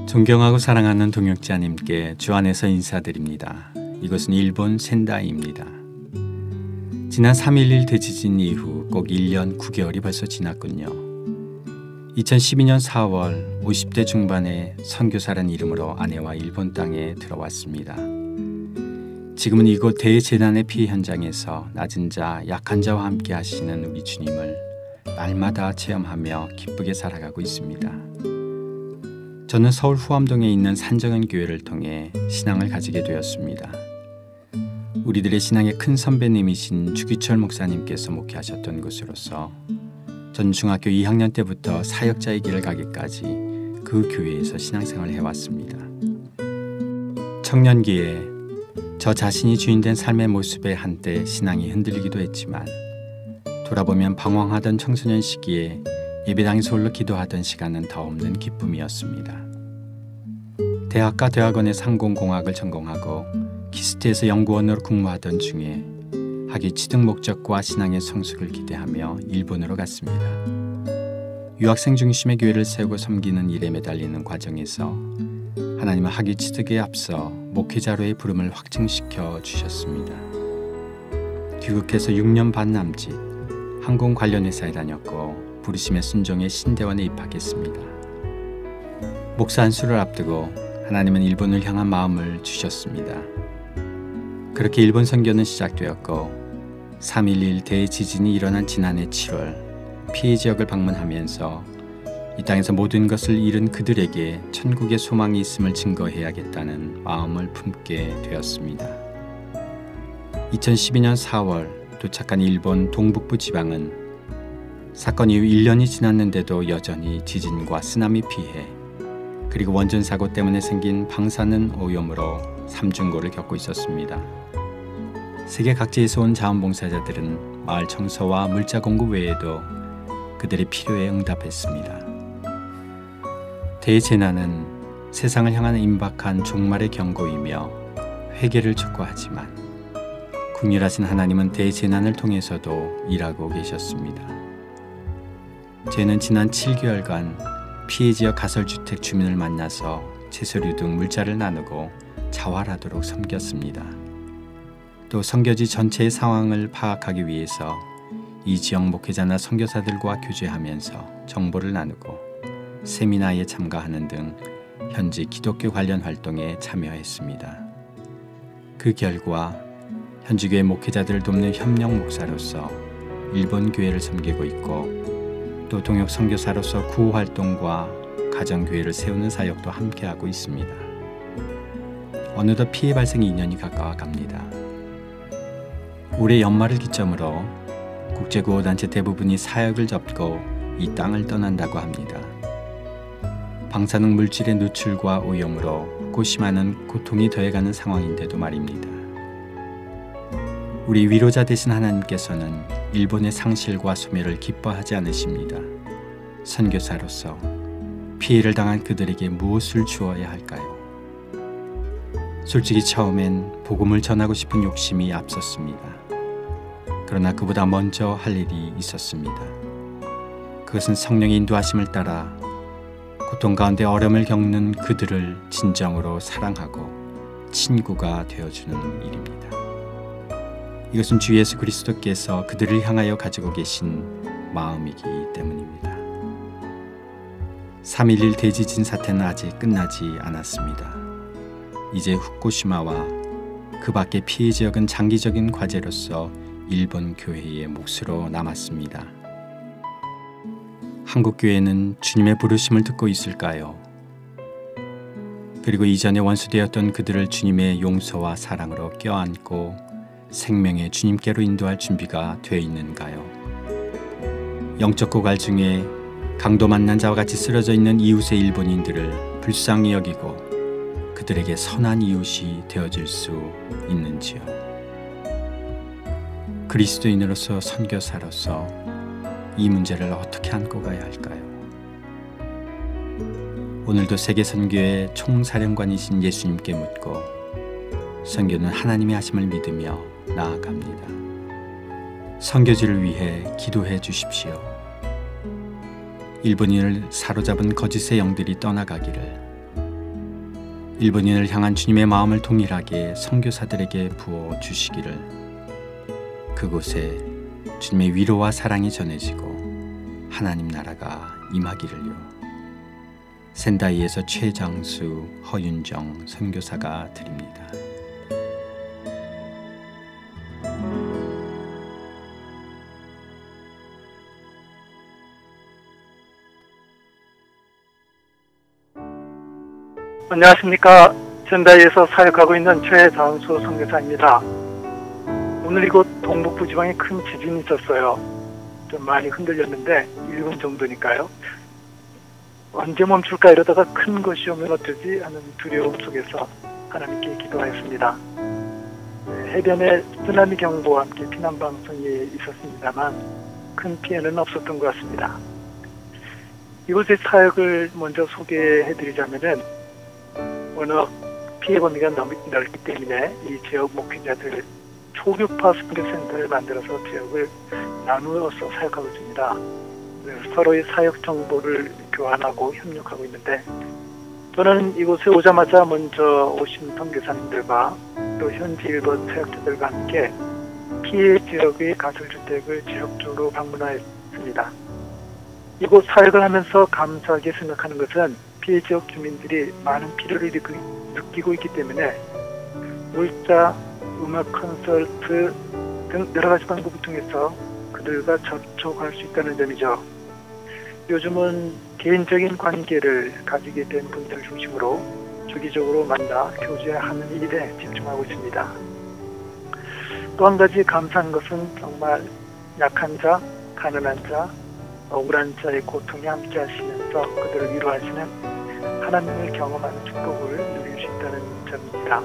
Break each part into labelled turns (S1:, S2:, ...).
S1: 존경하고 사랑하는 동역자님께 주 안에서 인사드립니다. 이곳은 일본 센다이입니다. 지난 3.11 대지진 이후 꼭 1년 9개월이 벌써 지났군요. 2012년 4월 50대 중반에 선교사란 이름으로 아내와 일본 땅에 들어왔습니다. 지금은 이곳 대재난의 피해 현장에서 낮은 자, 약한 자와 함께 하시는 우리 주님을 날마다 체험하며 기쁘게 살아가고 있습니다. 저는 서울 후암동에 있는 산정은 교회를 통해 신앙을 가지게 되었습니다. 우리들의 신앙의 큰 선배님이신 주기철 목사님께서 목회하셨던 곳으로서 전 중학교 2학년 때부터 사역자의 길을 가기까지 그 교회에서 신앙생활을 해왔습니다. 청년기에 저 자신이 주인된 삶의 모습에 한때 신앙이 흔들리기도 했지만 돌아보면 방황하던 청소년 시기에 예배당에서 홀로 기도하던 시간은 더 없는 기쁨이었습니다. 대학과 대학원에서 항공공학을 전공하고 키스트에서 연구원으로 근무하던 중에 학위 취득 목적과 신앙의 성숙을 기대하며 일본으로 갔습니다. 유학생 중심의 교회를 세우고 섬기는 일에 매달리는 과정에서 하나님은 학위 취득에 앞서 목회자로의 부름을 확증시켜 주셨습니다. 귀국해서 6년 반 남짓 항공 관련 회사에 다녔고 부르심에 순종해 신대원에 입학했습니다. 목사 안수를 앞두고 하나님은 일본을 향한 마음을 주셨습니다. 그렇게 일본 선교는 시작되었고 3.11 대지진이 일어난 지난해 7월 피해 지역을 방문하면서 이 땅에서 모든 것을 잃은 그들에게 천국의 소망이 있음을 증거해야겠다는 마음을 품게 되었습니다. 2012년 4월 도착한 일본 동북부 지방은 사건 이후 1년이 지났는데도 여전히 지진과 쓰나미 피해 그리고 원전 사고 때문에 생긴 방사능 오염으로 삼중고를 겪고 있었습니다. 세계 각지에서 온 자원봉사자들은 마을 청소와 물자 공급 외에도 그들의 필요에 응답했습니다. 대재난은 세상을 향한 임박한 종말의 경고이며 회개를 촉구하지만 긍휼하신 하나님은 대재난을 통해서도 일하고 계셨습니다. 저희는 지난 7개월간 피해 지역 가설주택 주민을 만나서 채소류 등 물자를 나누고 자활하도록 섬겼습니다. 또 선교지 전체의 상황을 파악하기 위해서 이 지역 목회자나 선교사들과 교제하면서 정보를 나누고 세미나에 참가하는 등 현지 기독교 관련 활동에 참여했습니다. 그 결과 현지교회 목회자들을 돕는 협력 목사로서 일본 교회를 섬기고 있고 또 동역 선교사로서 구호 활동과 가정교회를 세우는 사역도 함께하고 있습니다. 어느덧 피해 발생 2년이 가까워 갑니다. 올해 연말을 기점으로 국제구호단체 대부분이 사역을 접고 이 땅을 떠난다고 합니다. 방사능 물질의 누출과 오염으로 고심하는 고통이 더해가는 상황인데도 말입니다. 우리 위로자 되신 하나님께서는 일본의 상실과 소멸을 기뻐하지 않으십니다. 선교사로서 피해를 당한 그들에게 무엇을 주어야 할까요? 솔직히 처음엔 복음을 전하고 싶은 욕심이 앞섰습니다. 그러나 그보다 먼저 할 일이 있었습니다. 그것은 성령의 인도하심을 따라 고통 가운데 어려움을 겪는 그들을 진정으로 사랑하고 친구가 되어주는 일입니다. 이것은 주 예수 그리스도께서 그들을 향하여 가지고 계신 마음이기 때문입니다. 3.11 대지진 사태는 아직 끝나지 않았습니다. 이제 후쿠시마와 그 밖의 피해 지역은 장기적인 과제로서 일본 교회의 몫으로 남았습니다. 한국 교회는 주님의 부르심을 듣고 있을까요? 그리고 이전에 원수되었던 그들을 주님의 용서와 사랑으로 껴안고 생명의 주님께로 인도할 준비가 되어 있는가요? 영적 고갈 중에 강도 만난 자와 같이 쓰러져 있는 이웃의 일본인들을 불쌍히 여기고 그들에게 선한 이웃이 되어줄 수 있는지요? 그리스도인으로서 선교사로서 이 문제를 어떻게 안고 가야 할까요? 오늘도 세계선교의 총사령관이신 예수님께 묻고 선교는 하나님의 하심을 믿으며 나아갑니다. 선교지를 위해 기도해 주십시오. 일본인을 사로잡은 거짓의 영들이 떠나가기를 일본인을 향한 주님의 마음을 동일하게 선교사들에게 부어 주시기를, 그곳에 주님의 위로와 사랑이 전해지고 하나님 나라가 임하기를요. 센다이에서 최장수 허윤정 선교사가 드립니다.
S2: 안녕하십니까. 센다이에서 사역하고 있는 최장수 선교사입니다. 오늘 이곳 동북부 지방에 큰 지진이 있었어요. 좀 많이 흔들렸는데 1분 정도니까요. 언제 멈출까 이러다가 큰 것이 오면 어쩌지 하는 두려움 속에서 하나님께 기도하였습니다. 해변에 쓰나미 경보와 함께 피난 방송이 있었습니다만 큰 피해는 없었던 것 같습니다. 이곳의 사역을 먼저 소개해드리자면은 워낙 피해 범위가 넓기 때문에 이 지역 목회자들 초교파 선교센터를 만들어서 지역을 나누어서 사역하고 있습니다. 서로의 사역 정보를 교환하고 협력하고 있는데, 저는 이곳에 오자마자 먼저 오신 선교사님들과 또 현지 일본 사역자들과 함께 피해 지역의 가설주택을 지속적으로 방문하였습니다. 이곳 사역을 하면서 감사하게 생각하는 것은 피해 지역 주민들이 많은 필요를 느끼고 있기 때문에 물자, 음악 콘서트 등 여러 가지 방법을 통해서 그들과 접촉할 수 있다는 점이죠. 요즘은 개인적인 관계를 가지게 된 분들 중심으로 주기적으로 만나 교제하는 일에 집중하고 있습니다. 또 한 가지 감사한 것은 정말 약한 자, 가난한 자, 억울한 자의 고통에 함께 하시면서 그들을 위로하시는 하나님을 경험하는 축복을 누릴 수 있다는 점입니다.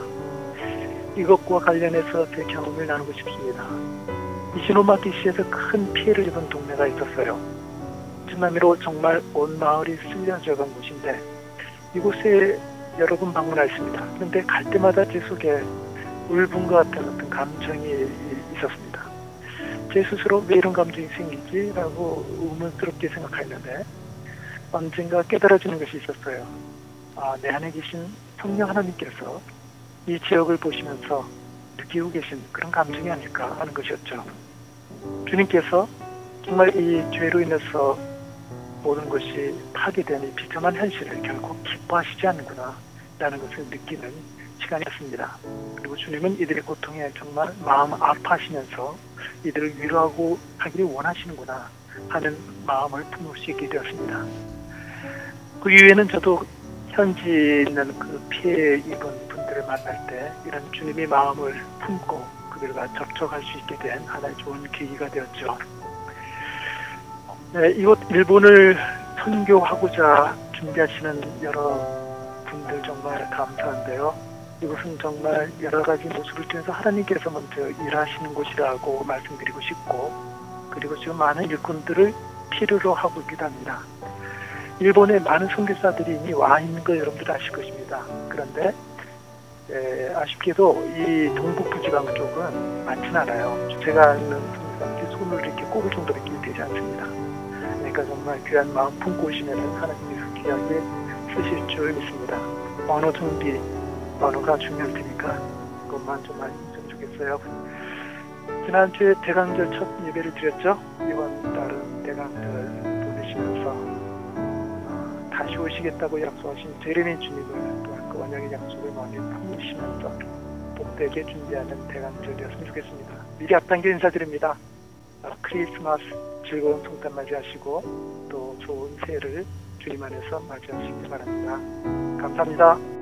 S2: 이것과 관련해서 제 경험을 나누고 싶습니다. 이시노마키시에서 큰 피해를 입은 동네가 있었어요.津波로 정말 온 마을이 쓸려져 간 곳인데 이곳에 여러 번 방문했습니다. 그런데 갈 때마다 제 속에 울분과 같은 어떤 감정이 있었습니다. 제 스스로 왜 이런 감정이 생기지? 라고 의문스럽게 생각했는데 언젠가 깨달아지는 것이 있었어요. 내 안에 계신 성령 하나님께서 이 지역을 보시면서 느끼고 계신 그런 감정이 아닐까 하는 것이었죠. 주님께서 정말 이 죄로 인해서 모든 것이 파괴된 이 비참한 현실을 결코 기뻐하시지 않는구나 라는 것을 느끼는 시간이었습니다. 그리고 주님은 이들의 고통에 정말 마음 아파하시면서 이들을 위로하고 하기를 원하시는구나 하는 마음을 품을 수 있게 되었습니다. 그 이후에는 저도 현지에 있는 그 피해 입은 분들을 만날 때 이런 주님의 마음을 품고 그들과 접촉할 수 있게 된 하나의 좋은 계기가 되었죠. 네, 이곳 일본을 선교하고자 준비하시는 여러 분들 정말 감사한데요. 이곳은 정말 여러 가지 모습을 통해서 하나님께서 먼저 일하시는 곳이라고 말씀드리고 싶고, 그리고 지금 많은 일꾼들을 필요로 하고 있기도 합니다. 일본에 많은 선교사들이 이미 와 있는 거 여러분들 아실 것입니다. 그런데 아쉽게도 이 동북부 지방 쪽은 많지는 않아요. 제가 아는 선교사들이 손을 이렇게 꼽을 정도밖에 되지 않습니다. 그러니까 정말 귀한 마음 품고 오시면 하나님께서 귀하게 쓰실 줄 믿습니다. 언어 준비, 언어가 중요할 테니까 그것만 좀 많이 좀 좋겠어요. 지난주에 대강절 첫 예배를 드렸죠. 이번 달은 대강절 보내시면서 다시 오시겠다고 약속하신 제레미 주님을 또한 그 언약의 약속을 마음에 품으시면서 복되게 준비하는 대강절이었으면 좋겠습니다. 미리 앞당겨 인사드립니다. 크리스마스 즐거운 성탄 맞이하시고 또 좋은 새해를 주님 안에서 맞이하시기 바랍니다. 감사합니다.